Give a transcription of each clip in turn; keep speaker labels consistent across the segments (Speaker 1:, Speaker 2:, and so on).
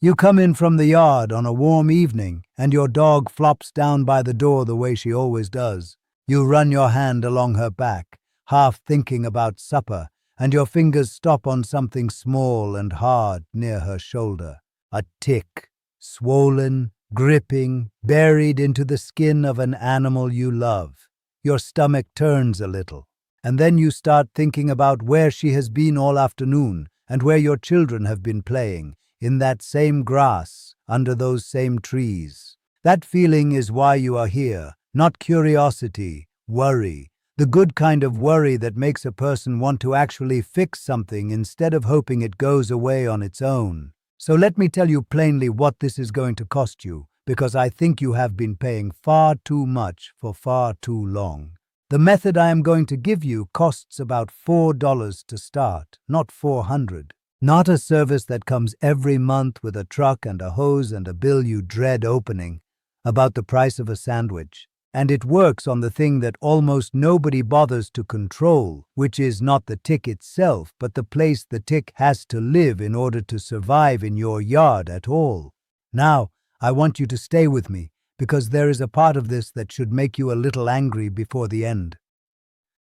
Speaker 1: You come in from the yard on a warm evening, and your dog flops down by the door the way she always does. You run your hand along her back, half thinking about supper, and your fingers stop on something small and hard near her shoulder. A tick, swollen, gripping, buried into the skin of an animal you love. Your stomach turns a little, and then you start thinking about where she has been all afternoon and where your children have been playing, in that same grass, under those same trees. That feeling is why you are here, not curiosity, worry, the good kind of worry that makes a person want to actually fix something instead of hoping it goes away on its own. So let me tell you plainly what this is going to cost you, because I think you have been paying far too much for far too long. The method I am going to give you costs about $4 to start, not 400. Not a service that comes every month with a truck and a hose and a bill you dread opening, about the price of a sandwich. And it works on the thing that almost nobody bothers to control, which is not the tick itself, but the place the tick has to live in order to survive in your yard at all. Now, I want you to stay with me, because there is a part of this that should make you a little angry before the end.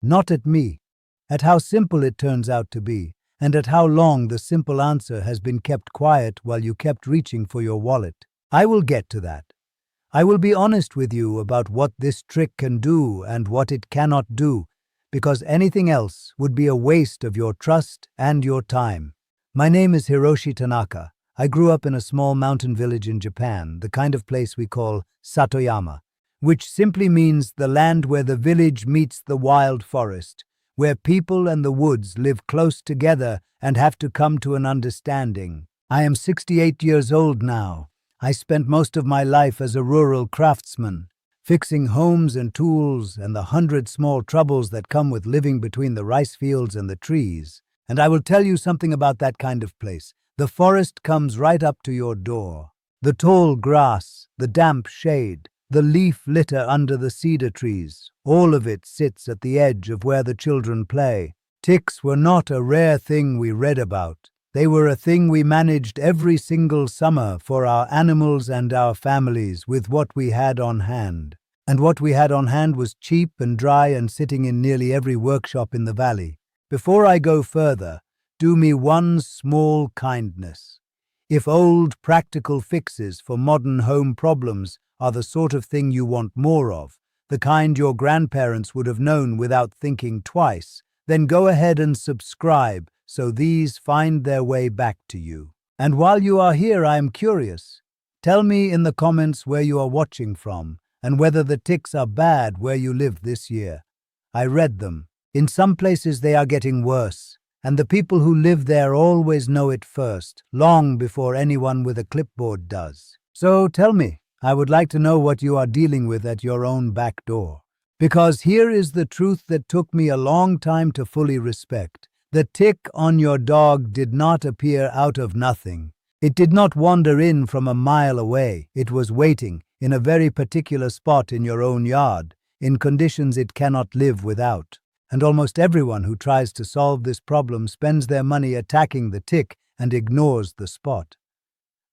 Speaker 1: Not at me, at how simple it turns out to be, and at how long the simple answer has been kept quiet while you kept reaching for your wallet. I will get to that. I will be honest with you about what this trick can do and what it cannot do, because anything else would be a waste of your trust and your time. My name is Hiroshi Tanaka. I grew up in a small mountain village in Japan, the kind of place we call Satoyama, which simply means the land where the village meets the wild forest, where people and the woods live close together and have to come to an understanding. I am 68 years old now. I spent most of my life as a rural craftsman, fixing homes and tools and the 100 small troubles that come with living between the rice fields and the trees. And I will tell you something about that kind of place. The forest comes right up to your door. The tall grass, the damp shade, the leaf litter under the cedar trees, all of it sits at the edge of where the children play. Ticks were not a rare thing we read about. They were a thing we managed every single summer for our animals and our families with what we had on hand. And what we had on hand was cheap and dry and sitting in nearly every workshop in the valley. Before I go further, do me one small kindness. If old, practical fixes for modern home problems are the sort of thing you want more of, the kind your grandparents would have known without thinking twice, then go ahead and subscribe so these find their way back to you. And while you are here, I am curious. Tell me in the comments where you are watching from and whether the ticks are bad where you live this year. I read them. In some places they are getting worse, and the people who live there always know it first, long before anyone with a clipboard does. So tell me, I would like to know what you are dealing with at your own back door. Because here is the truth that took me a long time to fully respect. The tick on your dog did not appear out of nothing. It did not wander in from a mile away. It was waiting in a very particular spot in your own yard, in conditions it cannot live without. And almost everyone who tries to solve this problem spends their money attacking the tick and ignores the spot.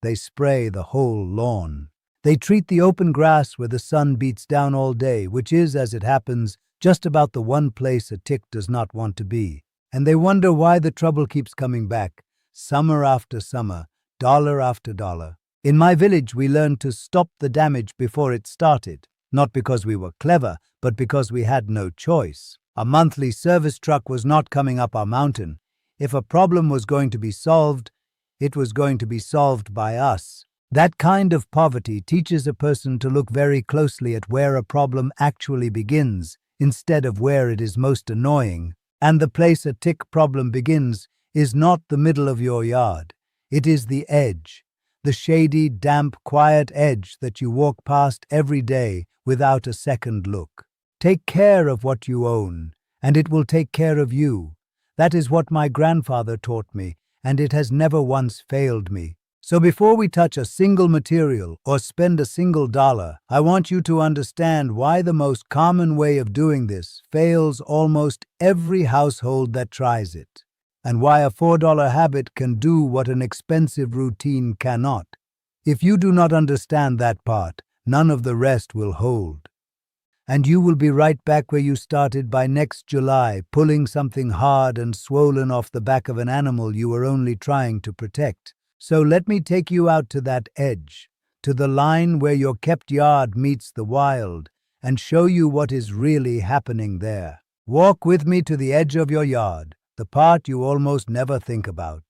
Speaker 1: They spray the whole lawn. They treat the open grass where the sun beats down all day, which is, as it happens, just about the one place a tick does not want to be. And they wonder why the trouble keeps coming back, summer after summer, dollar after dollar. In my village, we learned to stop the damage before it started, not because we were clever, but because we had no choice. A monthly service truck was not coming up our mountain. If a problem was going to be solved, it was going to be solved by us. That kind of poverty teaches a person to look very closely at where a problem actually begins, instead of where it is most annoying. And the place a tick problem begins is not the middle of your yard. It is the edge, the shady, damp, quiet edge that you walk past every day without a second look. Take care of what you own, and it will take care of you. That is what my grandfather taught me, and it has never once failed me. So before we touch a single material or spend a single dollar, I want you to understand why the most common way of doing this fails almost every household that tries it. and why a $4 habit can do what an expensive routine cannot. If you do not understand that part, none of the rest will hold. And you will be right back where you started by next July, pulling something hard and swollen off the back of an animal you were only trying to protect. So let me take you out to that edge, to the line where your kept yard meets the wild, and show you what is really happening there. Walk with me to the edge of your yard, the part you almost never think about.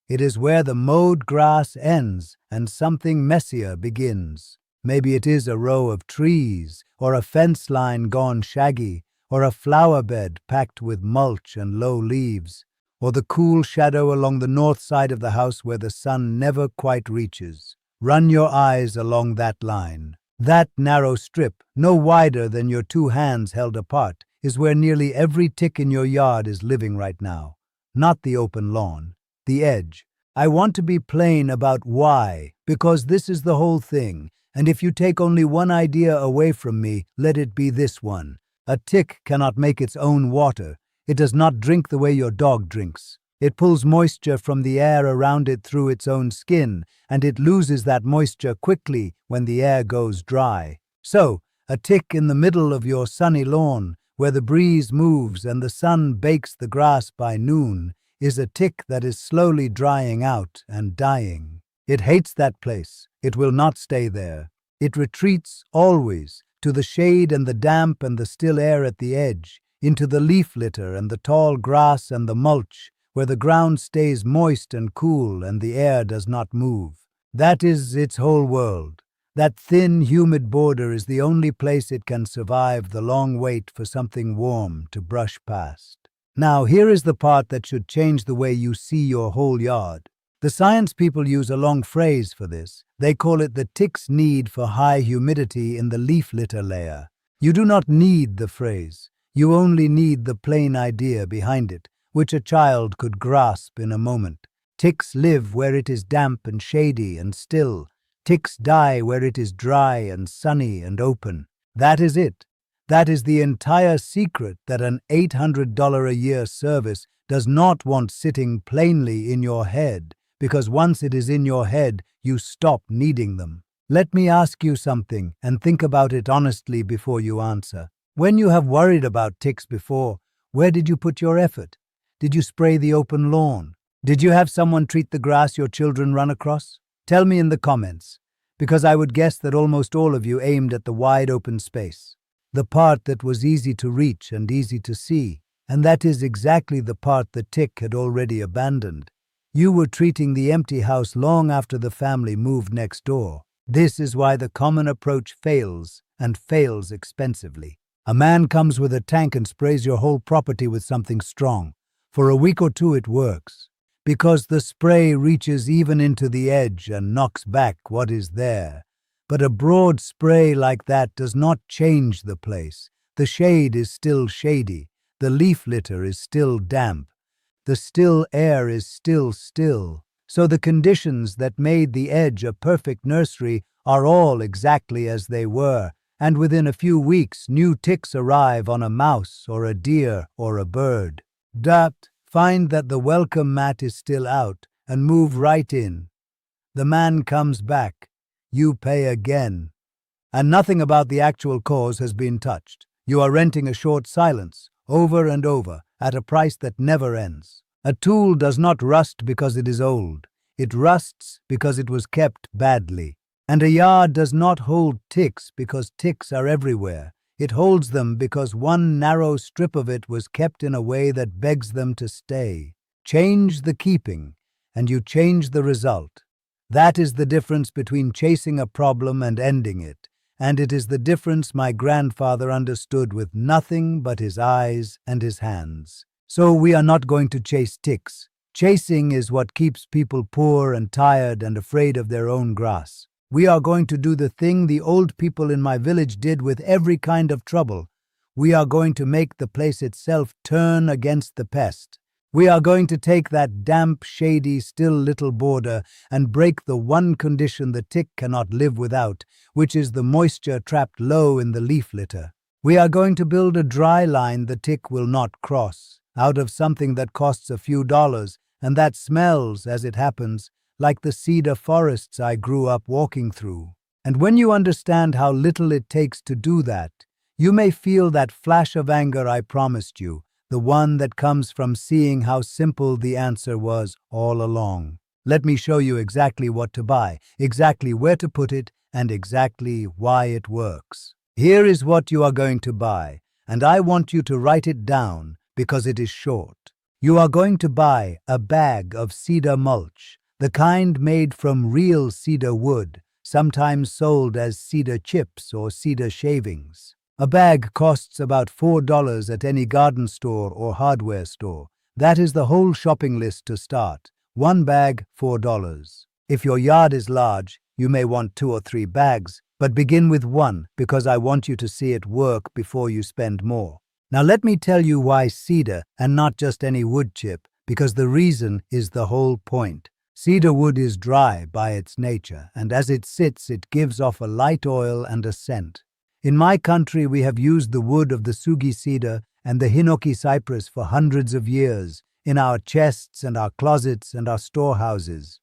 Speaker 1: It is where the mowed grass ends and something messier begins. Maybe it is a row of trees, or a fence line gone shaggy, or a flower bed packed with mulch and low leaves, or the cool shadow along the north side of the house where the sun never quite reaches. Run your eyes along that line. That narrow strip, no wider than your two hands held apart, is where nearly every tick in your yard is living right now. Not the open lawn, the edge. I want to be plain about why, because this is the whole thing. And if you take only one idea away from me, let it be this one. A tick cannot make its own water. It does not drink the way your dog drinks. It pulls moisture from the air around it through its own skin, and it loses that moisture quickly when the air goes dry. So, a tick in the middle of your sunny lawn, where the breeze moves and the sun bakes the grass by noon, is a tick that is slowly drying out and dying. It hates that place. It will not stay there. It retreats always to the shade and the damp and the still air at the edge, into the leaf litter and the tall grass and the mulch, where the ground stays moist and cool and the air does not move. That is its whole world. That thin, humid border is the only place it can survive the long wait for something warm to brush past. Now, here is the part that should change the way you see your whole yard. The science people use a long phrase for this. They call it the tick's need for high humidity in the leaf litter layer. You do not need the phrase. You only need the plain idea behind it, which a child could grasp in a moment. Ticks live where it is damp and shady and still. Ticks die where it is dry and sunny and open. That is it. That is the entire secret that an $800 a year service does not want sitting plainly in your head, because once it is in your head, you stop needing them. Let me ask you something and think about it honestly before you answer. When you have worried about ticks before, where did you put your effort? Did you spray the open lawn? Did you have someone treat the grass your children run across? Tell me in the comments, because I would guess that almost all of you aimed at the wide open space, the part that was easy to reach and easy to see, and that is exactly the part the tick had already abandoned. You were treating the empty house long after the family moved next door. This is why the common approach fails, and fails expensively. A man comes with a tank and sprays your whole property with something strong. For a week or two it works, because the spray reaches even into the edge and knocks back what is there. But a broad spray like that does not change the place. The shade is still shady. The leaf litter is still damp. The still air is still still. So the conditions that made the edge a perfect nursery are all exactly as they were, and within a few weeks new ticks arrive on a mouse or a deer or a bird. Find that the welcome mat is still out and move right in. The man comes back. You pay again. And nothing about the actual cause has been touched. You are renting a short silence, over and over, at a price that never ends. A tool does not rust because it is old. It rusts because it was kept badly. And a yard does not hold ticks because ticks are everywhere. It holds them because one narrow strip of it was kept in a way that begs them to stay. Change the keeping, and you change the result. That is the difference between chasing a problem and ending it, and it is the difference my grandfather understood with nothing but his eyes and his hands. So we are not going to chase ticks. Chasing is what keeps people poor and tired and afraid of their own grass. We are going to do the thing the old people in my village did with every kind of trouble. We are going to make the place itself turn against the pest. We are going to take that damp, shady, still little border and break the one condition the tick cannot live without, which is the moisture trapped low in the leaf litter. We are going to build a dry line the tick will not cross. out of something that costs a few dollars and that smells, as it happens, like the cedar forests I grew up walking through. And when you understand how little it takes to do that, you may feel that flash of anger I promised you, the one that comes from seeing how simple the answer was all along. Let me show you exactly what to buy, exactly where to put it, and exactly why it works. Here is what you are going to buy, and I want you to write it down because it is short. You are going to buy a bag of cedar mulch, the kind made from real cedar wood, sometimes sold as cedar chips or cedar shavings. A bag costs about $4 at any garden store or hardware store. That is the whole shopping list to start. One bag, $4. If your yard is large, you may want 2 or 3 bags, but begin with one because I want you to see it work before you spend more. Now let me tell you why cedar and not just any wood chip, because the reason is the whole point. Cedar wood is dry by its nature, and as it sits, it gives off a light oil and a scent. In my country, we have used the wood of the sugi cedar and the hinoki cypress for hundreds of years in our chests and our closets and our storehouses.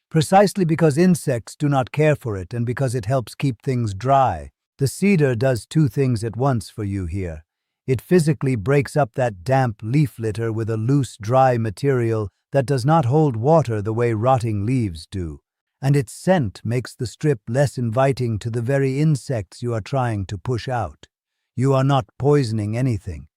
Speaker 1: Precisely because insects do not care for it and because it helps keep things dry, the cedar does 2 things at once for you here. It physically breaks up that damp leaf litter with a loose, dry material that does not hold water the way rotting leaves do. And its scent makes the strip less inviting to the very insects you are trying to push out. You are not poisoning anything.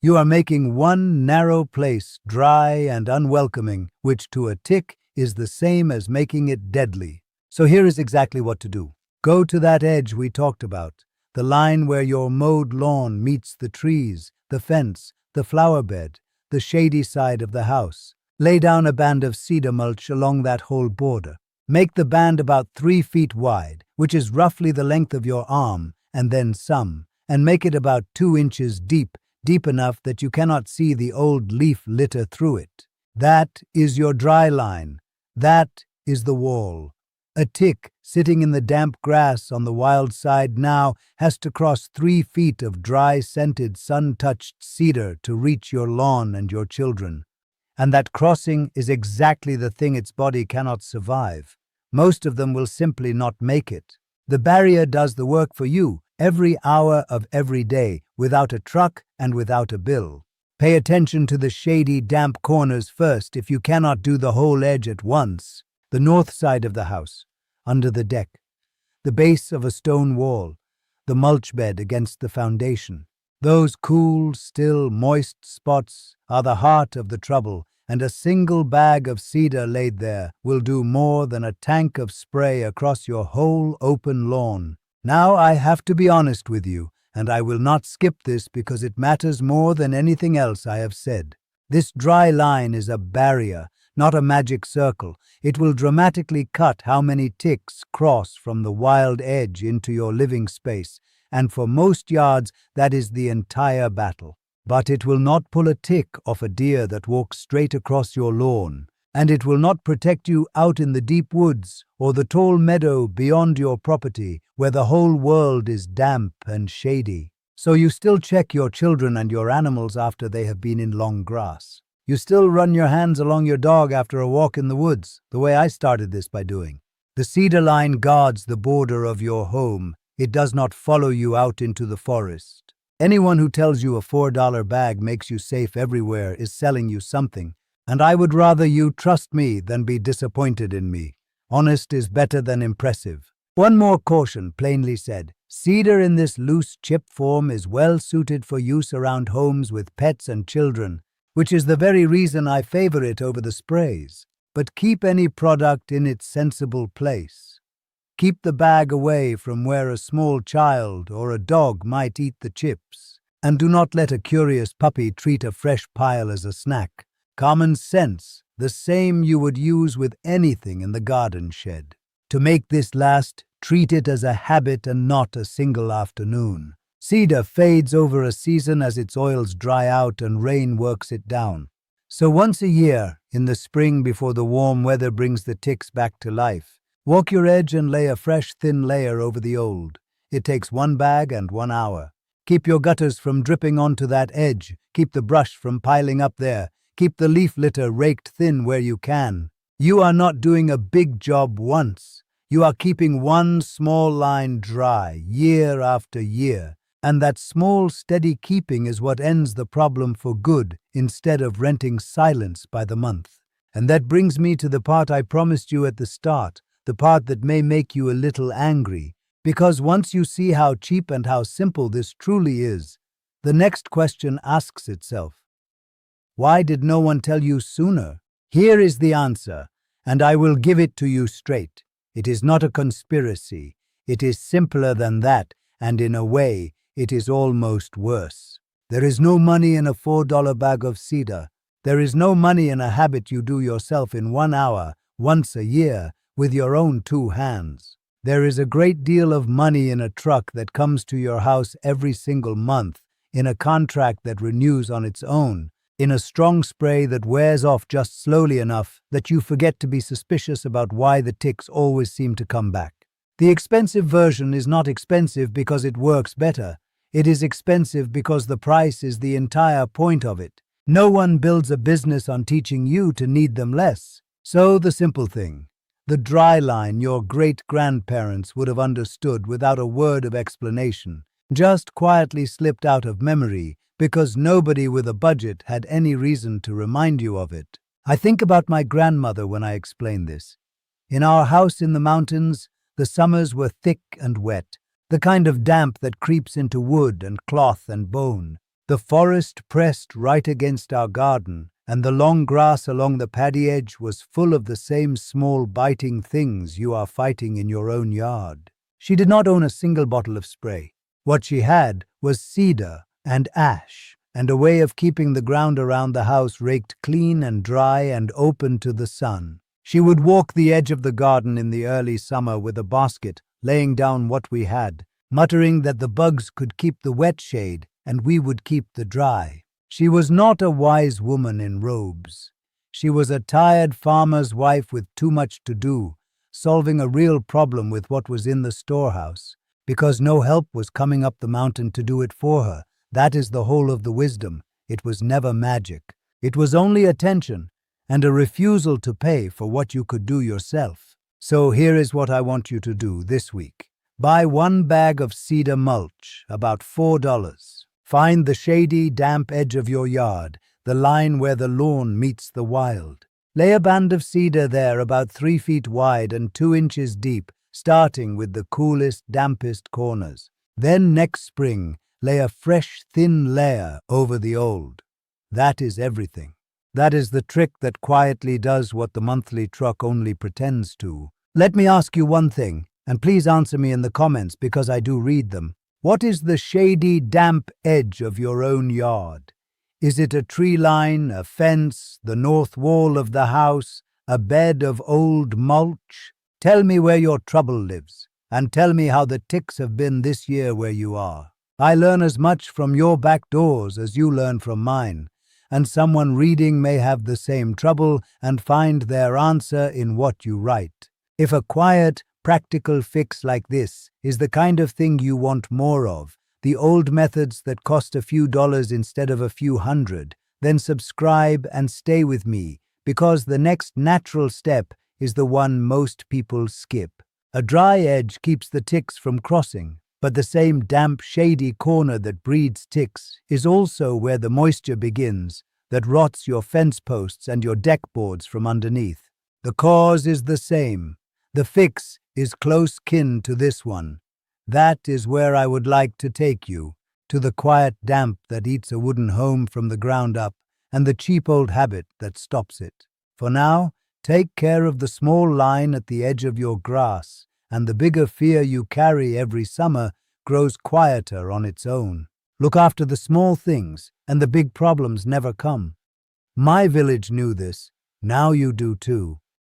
Speaker 1: You are making one narrow place dry and unwelcoming, which to a tick is the same as making it deadly. So here is exactly what to do. Go to that edge we talked about, the line where your mowed lawn meets the trees, the fence, the flower bed, the shady side of the house. Lay down a band of cedar mulch along that whole border. Make the band about 3 feet wide, which is roughly the length of your arm, and then some, and make it about 2 inches deep, deep enough that you cannot see the old leaf litter through it. That is your dry line. That is the wall. A tick sitting in the damp grass on the wild side now has to cross 3 feet of dry, scented, sun-touched cedar to reach your lawn and your children. And that crossing is exactly the thing its body cannot survive. Most of them will simply not make it. The barrier does the work for you every hour of every day, without a truck and without a bill. Pay attention to the shady, damp corners first if you cannot do the whole edge at once. The north side of the house, under the deck, the base of a stone wall, the mulch bed against the foundation. Those cool, still, moist spots are the heart of the trouble, and a single bag of cedar laid there will do more than a tank of spray across your whole open lawn. Now I have to be honest with you, and I will not skip this because it matters more than anything else I have said. This dry line is a barrier, not a magic circle. It will dramatically cut how many ticks cross from the wild edge into your living space, and for most yards that is the entire battle. But it will not pull a tick off a deer that walks straight across your lawn, and it will not protect you out in the deep woods or the tall meadow beyond your property where the whole world is damp and shady. So you still check your children and your animals after they have been in long grass. You still run your hands along your dog after a walk in the woods, the way I started this by doing. The cedar line guards the border of your home. It does not follow you out into the forest. Anyone who tells you a $4 bag makes you safe everywhere is selling you something, and I would rather you trust me than be disappointed in me. Honest is better than impressive. One more caution, plainly said. Cedar in this loose chip form is well suited for use around homes with pets and children, which is the very reason I favor it over the sprays. But keep any product in its sensible place. Keep the bag away from where a small child or a dog might eat the chips, and do not let a curious puppy treat a fresh pile as a snack. Common sense, the same you would use with anything in the garden shed. To make this last, treat it as a habit and not a single afternoon. Cedar fades over a season as its oils dry out and rain works it down. So once a year, in the spring before the warm weather brings the ticks back to life, walk your edge and lay a fresh thin layer over the old. It takes 1 bag and 1 hour. Keep your gutters from dripping onto that edge. Keep the brush from piling up there. Keep the leaf litter raked thin where you can. You are not doing a big job once. You are keeping one small line dry year after year. And that small, steady keeping is what ends the problem for good instead of renting silence by the month. And that brings me to the part I promised you at the start, the part that may make you a little angry. Because once you see how cheap and how simple this truly is, the next question asks itself, why did no one tell you sooner? Here is the answer, and I will give it to you straight. It is not a conspiracy. It is simpler than that, and in a way, it is almost worse. There is no money in a $4 bag of cedar. There is no money in a habit you do yourself in 1 hour, once a year, with your own 2 hands. There is a great deal of money in a truck that comes to your house every single month, in a contract that renews on its own, in a strong spray that wears off just slowly enough that you forget to be suspicious about why the ticks always seem to come back. The expensive version is not expensive because it works better. It is expensive because the price is the entire point of it. No one builds a business on teaching you to need them less. So the simple thing, the dry line your great-grandparents would have understood without a word of explanation, just quietly slipped out of memory because nobody with a budget had any reason to remind you of it. I think about my grandmother when I explain this. In our house in the mountains, the summers were thick and wet, the kind of damp that creeps into wood and cloth and bone. The forest pressed right against our garden, and the long grass along the paddy edge was full of the same small biting things you are fighting in your own yard. She did not own a single bottle of spray. What she had was cedar and ash, and a way of keeping the ground around the house raked clean and dry and open to the sun. She would walk the edge of the garden in the early summer with a basket, laying down what we had, muttering that the bugs could keep the wet shade and we would keep the dry. She was not a wise woman in robes. She was a tired farmer's wife with too much to do, solving a real problem with what was in the storehouse, because no help was coming up the mountain to do it for her. That is the whole of the wisdom. It was never magic. It was only attention and a refusal to pay for what you could do yourself. So here is what I want you to do this week. Buy 1 bag of cedar mulch, about $4. Find the shady, damp edge of your yard, the line where the lawn meets the wild. Lay a band of cedar there about 3 feet wide and 2 inches deep, starting with the coolest, dampest corners. Then next spring, lay a fresh, thin layer over the old. That is everything. That is the trick that quietly does what the monthly truck only pretends to. Let me ask you one thing, and please answer me in the comments because I do read them. What is the shady, damp edge of your own yard? Is it a tree line, a fence, the north wall of the house, a bed of old mulch? Tell me where your trouble lives, and tell me how the ticks have been this year where you are. I learn as much from your back doors as you learn from mine, and someone reading may have the same trouble and find their answer in what you write. If a quiet, practical fix like this is the kind of thing you want more of, the old methods that cost a few dollars instead of a few hundred, then subscribe and stay with me, because the next natural step is the one most people skip. A dry edge keeps the ticks from crossing, but the same damp, shady corner that breeds ticks is also where the moisture begins, that rots your fence posts and your deck boards from underneath. The cause is the same. The fix is close kin to this one. That is where I would like to take you, to the quiet damp that eats a wooden home from the ground up, and the cheap old habit that stops it. For now, take care of the small line at the edge of your grass, and the bigger fear you carry every summer grows quieter on its own. Look after the small things, and the big problems never come. My village knew this. Now you do too.